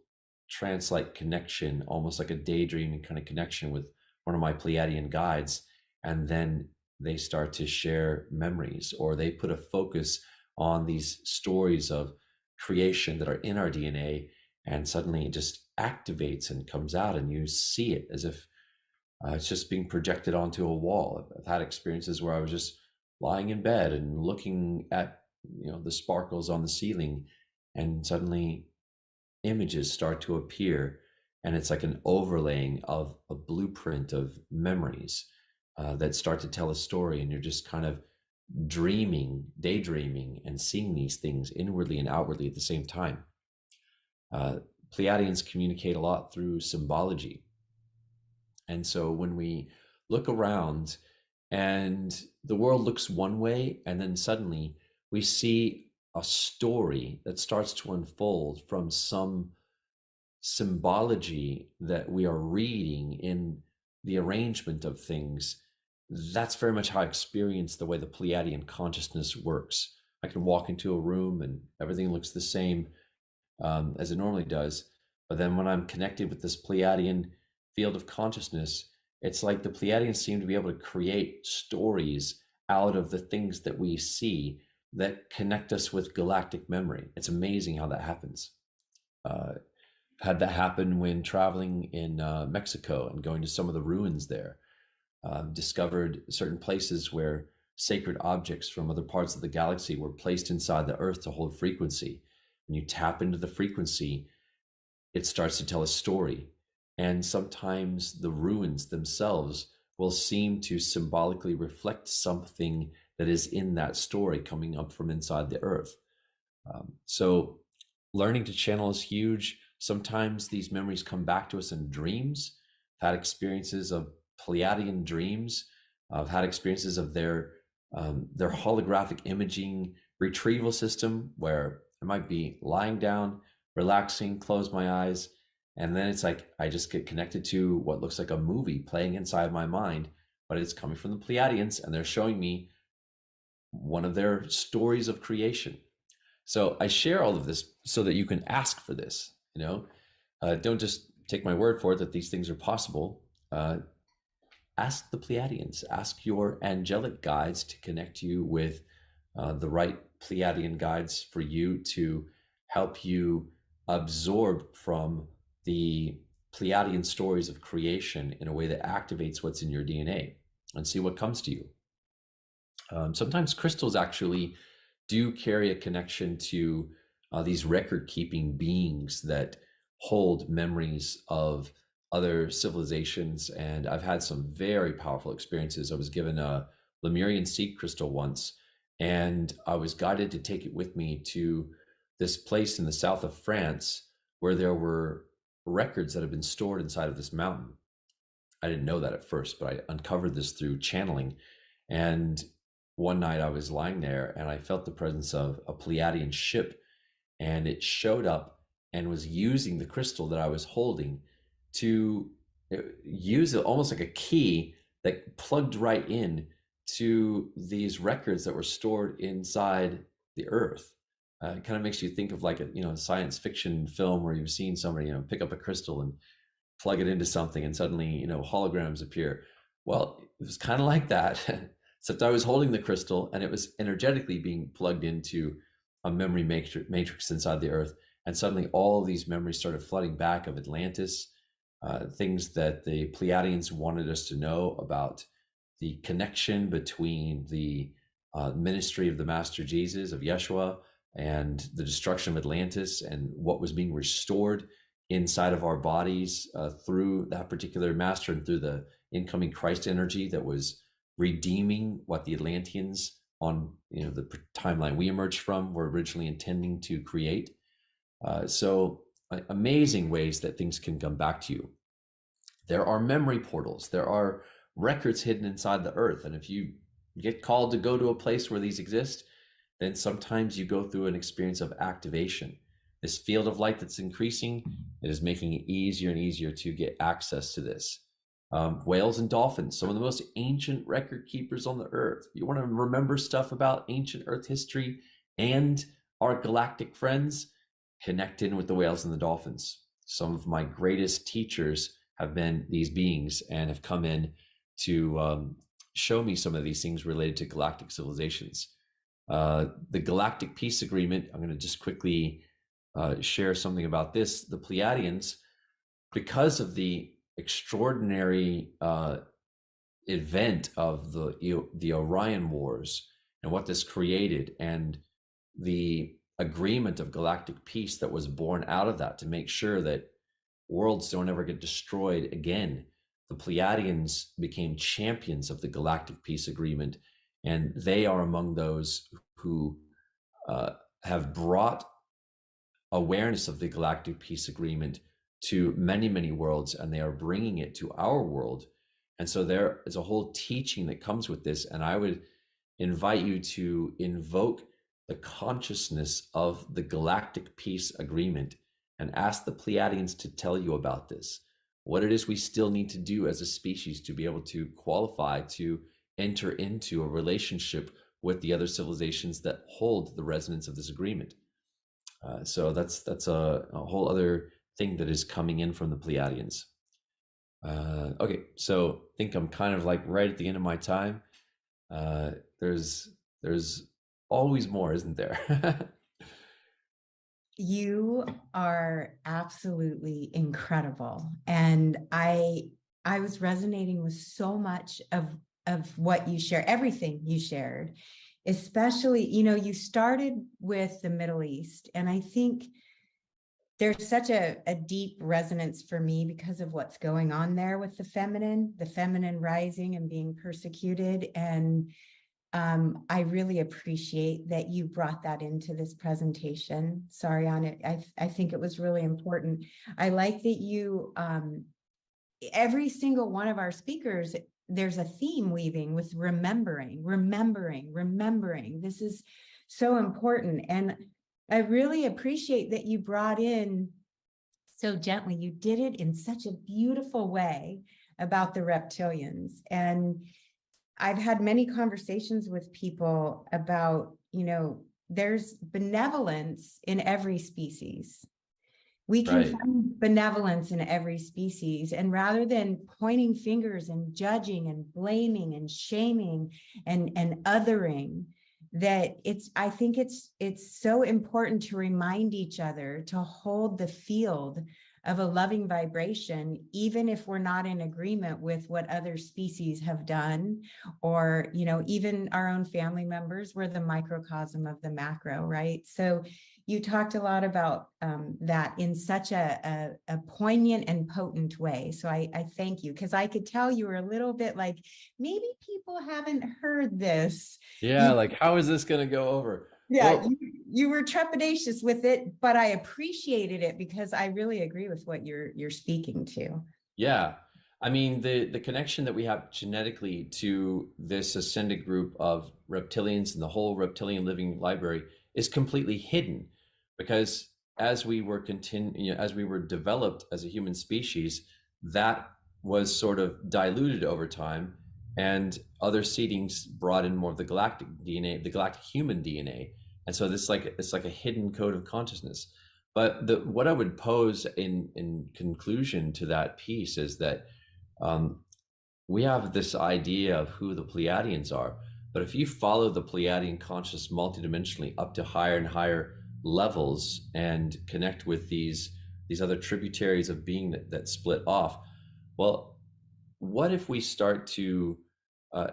trance-like connection, almost like a daydreaming kind of connection with one of my Pleiadian guides. And then they start to share memories, or they put a focus on these stories of creation that are in our DNA, and suddenly it just activates and comes out, and you see it as if it's just being projected onto a wall. I've had experiences where I was just lying in bed and looking at the sparkles on the ceiling, and suddenly images start to appear, and it's like an overlaying of a blueprint of memories that start to tell a story, and you're just kind of daydreaming, and seeing these things inwardly and outwardly at the same time. Pleiadians communicate a lot through symbology. And so when we look around and the world looks one way, and then suddenly we see a story that starts to unfold from some symbology that we are reading in the arrangement of things, that's very much how I experience the way the Pleiadian consciousness works. I can walk into a room and everything looks the same as it normally does. But then when I'm connected with this Pleiadian field of consciousness, it's like the Pleiadians seem to be able to create stories out of the things that we see that connect us with galactic memory. It's amazing how that happens. Had that happen when traveling in Mexico and going to some of the ruins there. Discovered certain places where sacred objects from other parts of the galaxy were placed inside the earth to hold frequency. When you tap into the frequency, it starts to tell a story. And sometimes the ruins themselves will seem to symbolically reflect something that is in that story coming up from inside the earth. So learning to channel is huge. Sometimes these memories come back to us in dreams. I've had experiences of Pleiadian dreams. I've had experiences of their holographic imaging retrieval system, where I might be lying down, relaxing, close my eyes, and then it's like I just get connected to what looks like a movie playing inside my mind, but it's coming from the Pleiadians, and they're showing me one of their stories of creation. So I share all of this so that you can ask for this. Don't just take my word for it that these things are possible. ask the Pleiadians, ask your angelic guides to connect you with the right Pleiadian guides for you to help you absorb from the Pleiadian stories of creation in a way that activates what's in your DNA and see what comes to you. Sometimes crystals actually do carry a connection to these record keeping beings that hold memories of other civilizations. And I've had some very powerful experiences. I was given a Lemurian seed crystal once, and I was guided to take it with me to this place in the south of France where there were records that had been stored inside of this mountain. I didn't know that at first, but I uncovered this through channeling. And one night I was lying there and I felt the presence of a Pleiadian ship, and it showed up and was using the crystal that I was holding to use it almost like a key that plugged right in to these records that were stored inside the earth. It kind of makes you think of like a science fiction film where you've seen somebody pick up a crystal and plug it into something and suddenly holograms appear. Well, it was kind of like that, except I was holding the crystal and it was energetically being plugged into a memory matrix inside the earth, and suddenly all of these memories started flooding back of Atlantis, things that the Pleiadians wanted us to know about the connection between the ministry of the Master Jesus, of Yeshua, and the destruction of Atlantis, and what was being restored inside of our bodies through that particular master and through the incoming Christ energy that was redeeming what the Atlanteans on the timeline we emerged from were originally intending to create. So amazing ways that things can come back to you. There are memory portals. There are records hidden inside the earth. And if you get called to go to a place where these exist, then sometimes you go through an experience of activation. This field of light that's increasing, it is making it easier and easier to get access to this. Whales and dolphins, some of the most ancient record keepers on the earth. You want to remember stuff about ancient earth history and our galactic friends? Connect in with the whales and the dolphins. Some of my greatest teachers have been these beings and have come in to show me some of these things related to galactic civilizations. The Galactic Peace Agreement, I'm going to just quickly share something about this. The Pleiadians, because of the extraordinary event of the Orion Wars and what this created, and the agreement of galactic peace that was born out of that to make sure that worlds don't ever get destroyed again. The Pleiadians became champions of the Galactic Peace Agreement, and they are among those who have brought awareness of the Galactic Peace Agreement to many, many worlds, and they are bringing it to our world. And so there is a whole teaching that comes with this, and I would invite you to invoke the consciousness of the Galactic Peace Agreement and ask the Pleiadians to tell you about this, what it is we still need to do as a species to be able to qualify to enter into a relationship with the other civilizations that hold the resonance of this agreement. So that's a whole other thing that is coming in from the Pleiadians. Okay, so I think I'm kind of like right at the end of my time. There's always more, isn't there? You are absolutely incredible. And I was resonating with so much of what you share, everything you shared, especially, you started with the Middle East. And I think there's such a deep resonance for me because of what's going on there with the feminine rising and being persecuted. And I really appreciate that you brought that into this presentation, Saryon. I think it was really important. I like that you, every single one of our speakers, there's a theme weaving with remembering. This is so important. And I really appreciate that you brought in so gently. You did it in such a beautiful way about the reptilians. And I've had many conversations with people about, there's benevolence in every species. We can Right. find benevolence in every species. And rather than pointing fingers and judging and blaming and shaming and othering, that I think it's so important to remind each other to hold the field of a loving vibration, even if we're not in agreement with what other species have done, or, even our own family members. We're the microcosm of the macro, right? So you talked a lot about that in such a poignant and potent way. So I thank you, because I could tell you were a little bit like, maybe people haven't heard this. Yeah, like how is this going to go over? Yeah, Well, you were trepidatious with it, but I appreciated it because I really agree with what you're speaking to. yeah. I mean, the connection that we have genetically to this ascended group of reptilians and the whole reptilian living library is completely hidden because as we were developed as a human species, that was sort of diluted over time, and other seedings brought in more of the galactic DNA, the galactic human DNA, and so this like it's like a hidden code of consciousness. But what I would pose in conclusion to that piece is that um, we have this idea of who the Pleiadians are, but if you follow the Pleiadian conscious multidimensionally up to higher and higher levels and connect with these other tributaries of being that split off, well, what if we start to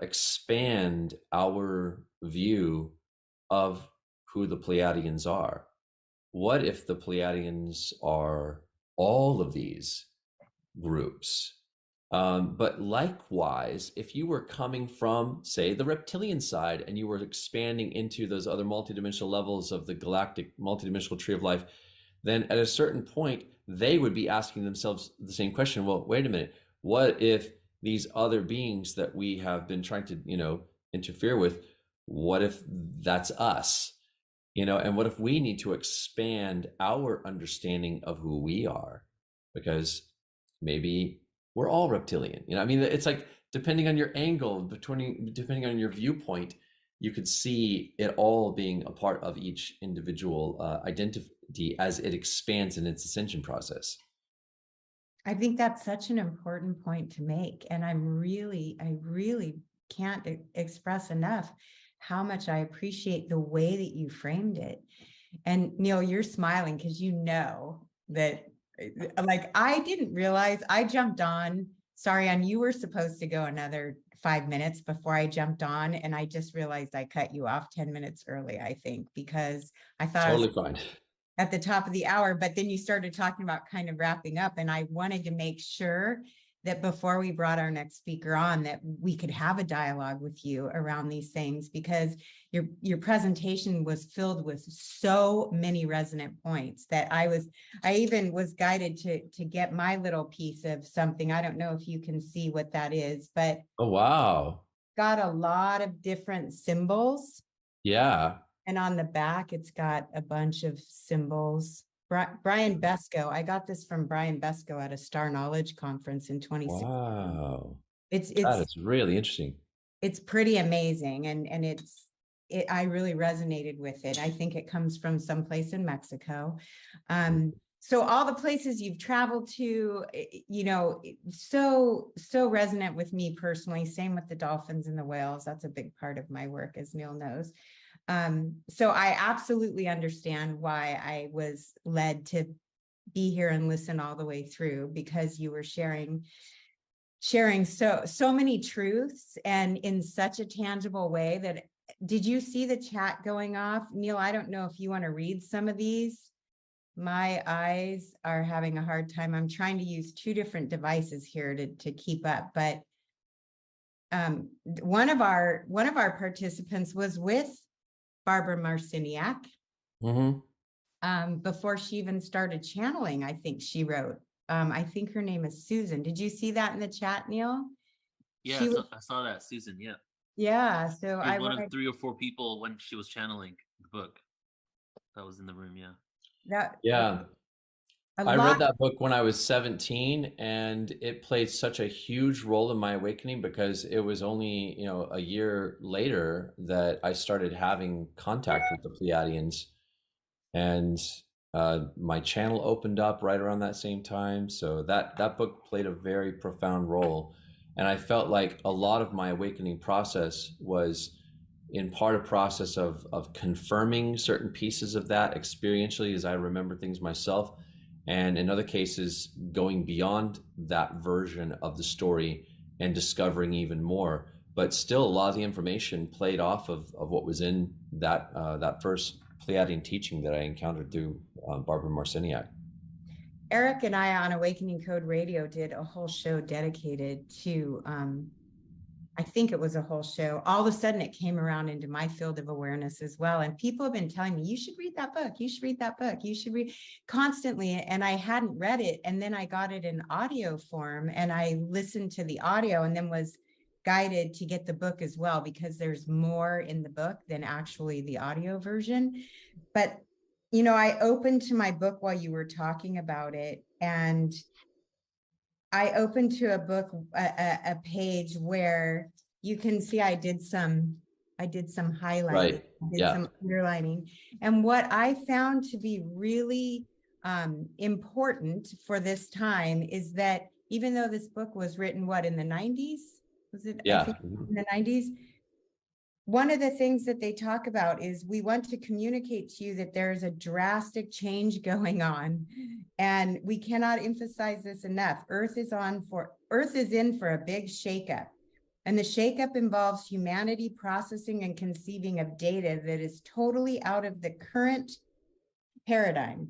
expand our view of who the Pleiadians are? What if the Pleiadians are all of these groups? But likewise, if you were coming from, say, the reptilian side and you were expanding into those other multidimensional levels of the galactic multidimensional tree of life, then at a certain point, they would be asking themselves the same question. Well, wait a minute. What if these other beings that we have been trying to, interfere with, what if that's us? And what if we need to expand our understanding of who we are? Because maybe we're all reptilian. I mean, it's like depending on your angle, depending on your viewpoint, you could see it all being a part of each individual identity as it expands in its ascension process. I think that's such an important point to make. And I really can't express enough how much I appreciate the way that you framed it. And Neil, you're smiling because you know that, like, I didn't realize I jumped on. Saryon, you were supposed to go another 5 minutes before I jumped on. And I just realized I cut you off 10 minutes early, I think, because I thought I was Totally fine. at the top of the hour, but then you started talking about kind of wrapping up. And I wanted to make sure that before we brought our next speaker on, that we could have a dialogue with you around these things, because your presentation was filled with so many resonant points that I even was guided to get my little piece of something. I don't know if you can see what that is, but Oh, wow. got a lot of different symbols. Yeah. And on the back, it's got a bunch of symbols. Brian Besco, I got this from Brian Besco at a Star Knowledge conference in 2016. Wow. It's That it's is really interesting. it's pretty amazing, and I really resonated with it. I think it comes from someplace in Mexico. So all the places you've traveled to, so resonant with me personally. Same with the dolphins and the whales. That's a big part of my work, as Neil knows. So I absolutely understand why I was led to be here and listen all the way through, because you were sharing so many truths, and in such a tangible way. That, did you see the chat going off, Neil? I don't know if you want to read some of these. My eyes are having a hard time. I'm trying to use two different devices here to keep up, but one of our participants was with Barbara Marciniak. Before she even started channeling, I think she wrote. I think her name is Susan. Did you see that in the chat, Neil? Yeah, I saw that, Susan. Yeah. Yeah. So she was one of 3 or 4 people when she was channeling the book that was in the room. Yeah. Yeah. I read that book when I was 17, and it played such a huge role in my awakening, because it was only, a year later that I started having contact with the Pleiadians. And My channel opened up right around that same time. So that book played a very profound role. And I felt like a lot of my awakening process was in part a process of confirming certain pieces of that experientially as I remember things myself. And in other cases, going beyond that version of the story and discovering even more. But still, a lot of the information played off of what was in that first Pleiadian teaching that I encountered through Barbara Marciniak. Eric and I on Awakening Code Radio did a whole show dedicated to, I think it was a whole show. All of a sudden it came around into my field of awareness as well. And people have been telling me, you should read that book. You should read that book. You should read constantly. And I hadn't read it. And then I got it in audio form and I listened to the audio and then was guided to get the book as well, because there's more in the book than actually the audio version. But, you know, I opened to my book while you were talking about it, and I opened to a book, a page where you can see I did some highlighting, Right. some underlining. And what I found to be really important for this time is that even though this book was written, in the 90s? Was it? Yeah. I think in the 90s. One of the things that they talk about is we want to communicate to you that there's a drastic change going on, and we cannot emphasize this enough. Earth is in for a big shakeup, and the shakeup involves humanity processing and conceiving of data that is totally out of the current paradigm.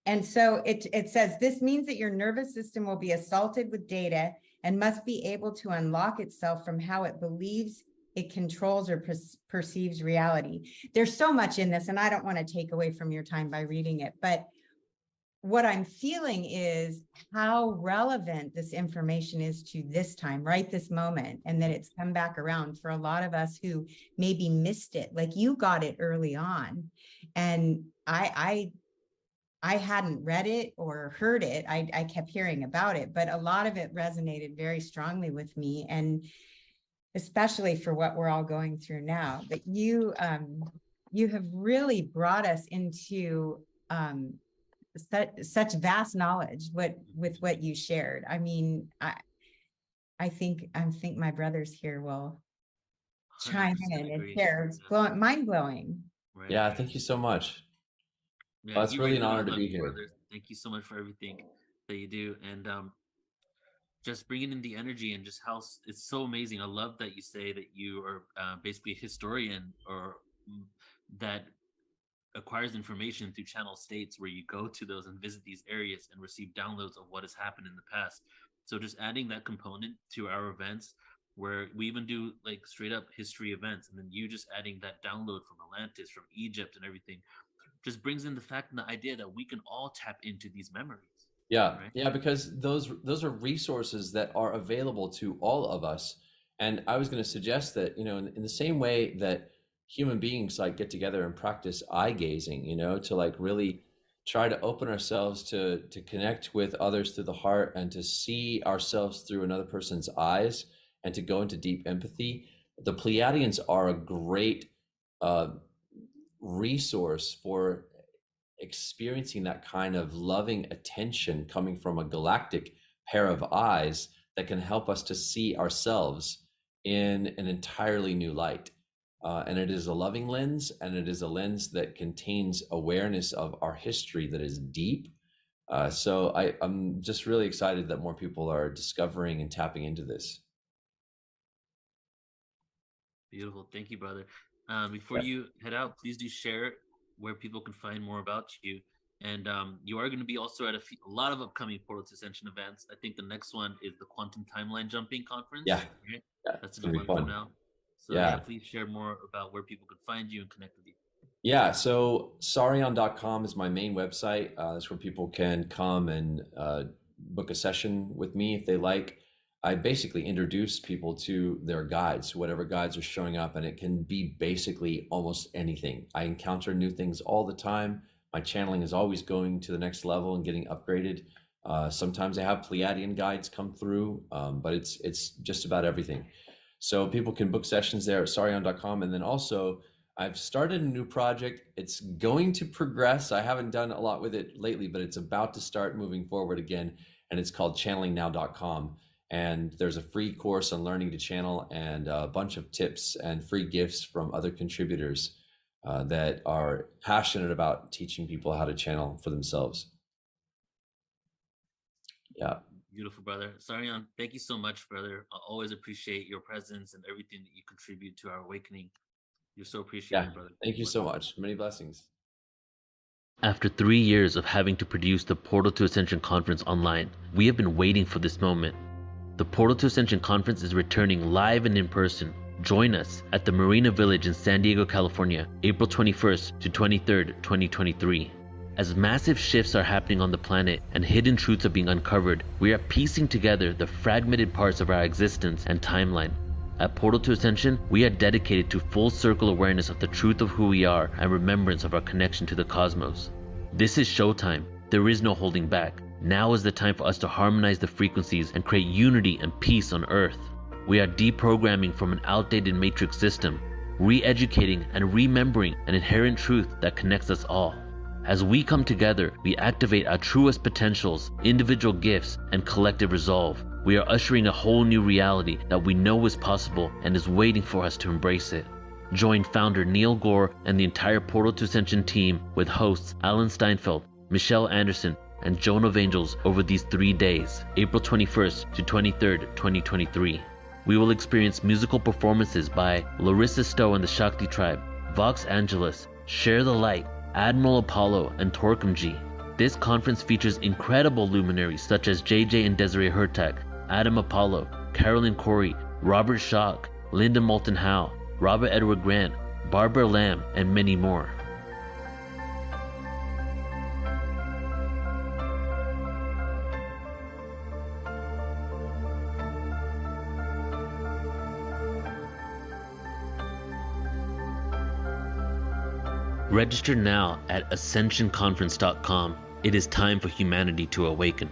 And so it says this means that your nervous system will be assaulted with data and must be able to unlock itself from how it believes it controls or perceives reality. There's so much in this, and I don't want to take away from your time by reading it, but what I'm feeling is how relevant this information is to this time, right this moment, and that it's come back around for a lot of us who maybe missed it. Like you got it early on, and I hadn't read it or heard it. I kept hearing about it, but a lot of it resonated very strongly with me, and especially for what we're all going through now. But you have really brought us into such vast knowledge with what you shared. I mean, I think my brothers here will chime in and share. It's mind blowing. Right. Yeah, thank you so much. Yeah, well, it's really an honor to be here. Brothers. Thank you so much for everything that you do, and just bringing in the energy and just how it's so amazing. I love that you say that you are basically a historian, or that acquires information through channel states, where you go to those and visit these areas and receive downloads of what has happened in the past. So just adding that component to our events, where we even do like straight up history events, and then you just adding that download from Atlantis, from Egypt and everything, just brings in the fact and the idea that we can all tap into these memories. Yeah, right? Yeah, because those are resources that are available to all of us. And I was going to suggest that, in the same way that human beings like get together and practice eye gazing, to like really try to open ourselves to connect with others through the heart and to see ourselves through another person's eyes and to go into deep empathy. The Pleiadians are a great resource for experiencing that kind of loving attention coming from a galactic pair of eyes that can help us to see ourselves in an entirely new light. And it is a loving lens, and it is a lens that contains awareness of our history that is deep. So I'm just really excited that more people are discovering and tapping into this. Beautiful. Thank you, brother. Before you head out, please do share where people can find more about you. And you are going to be also at a lot of upcoming PortalToAscension events. I think the next one is the Quantum Timeline Jumping Conference. Yeah. Right? Yeah, that's going to be fun now. So yeah, please share more about where people can find you and connect with you. Yeah, so Saryon.com is my main website. That's where people can come and book a session with me if they like. I basically introduce people to their guides, whatever guides are showing up, and it can be basically almost anything. I encounter new things all the time. My channeling is always going to the next level and getting upgraded. Sometimes I have Pleiadian guides come through, but it's just about everything. So people can book sessions there at Saryon.com, and then also I've started a new project. It's going to progress. I haven't done a lot with it lately, but it's about to start moving forward again. And it's called channelingnow.com. And there's a free course on learning to channel and a bunch of tips and free gifts from other contributors that are passionate about teaching people how to channel for themselves. Yeah. Beautiful, brother. Saryon, thank you so much, brother. I always appreciate your presence and everything that you contribute to our awakening. You're so appreciated, brother. Thank you so much. Many blessings. After 3 years of having to produce the Portal to Ascension conference online, we have been waiting for this moment. The Portal to Ascension conference is returning live and in person. Join us at the Marina Village in San Diego, California, April 21st to 23rd, 2023. As massive shifts are happening on the planet and hidden truths are being uncovered, we are piecing together the fragmented parts of our existence and timeline. At Portal to Ascension, we are dedicated to full circle awareness of the truth of who we are and remembrance of our connection to the cosmos. This is showtime. There is no holding back. Now is the time for us to harmonize the frequencies and create unity and peace on Earth. We are deprogramming from an outdated matrix system, re-educating and remembering an inherent truth that connects us all. As we come together, we activate our truest potentials, individual gifts, and collective resolve. We are ushering a whole new reality that we know is possible and is waiting for us to embrace it. Join founder Neil Gore and the entire Portal to Ascension team with hosts Alan Steinfeld, Michelle Anderson, and Joan of Angels over these 3 days, April 21st to 23rd, 2023. We will experience musical performances by Larissa Stowe and the Shakti Tribe, Vox Angeles, Share the Light, Admiral Apollo, and Torquemji. This conference features incredible luminaries such as JJ and Desiree Hurtak, Adam Apollo, Carolyn Corey, Robert Schock, Linda Moulton Howe, Robert Edward Grant, Barbara Lamb, and many more. Register now at ascensionconference.com. It is time for humanity to awaken.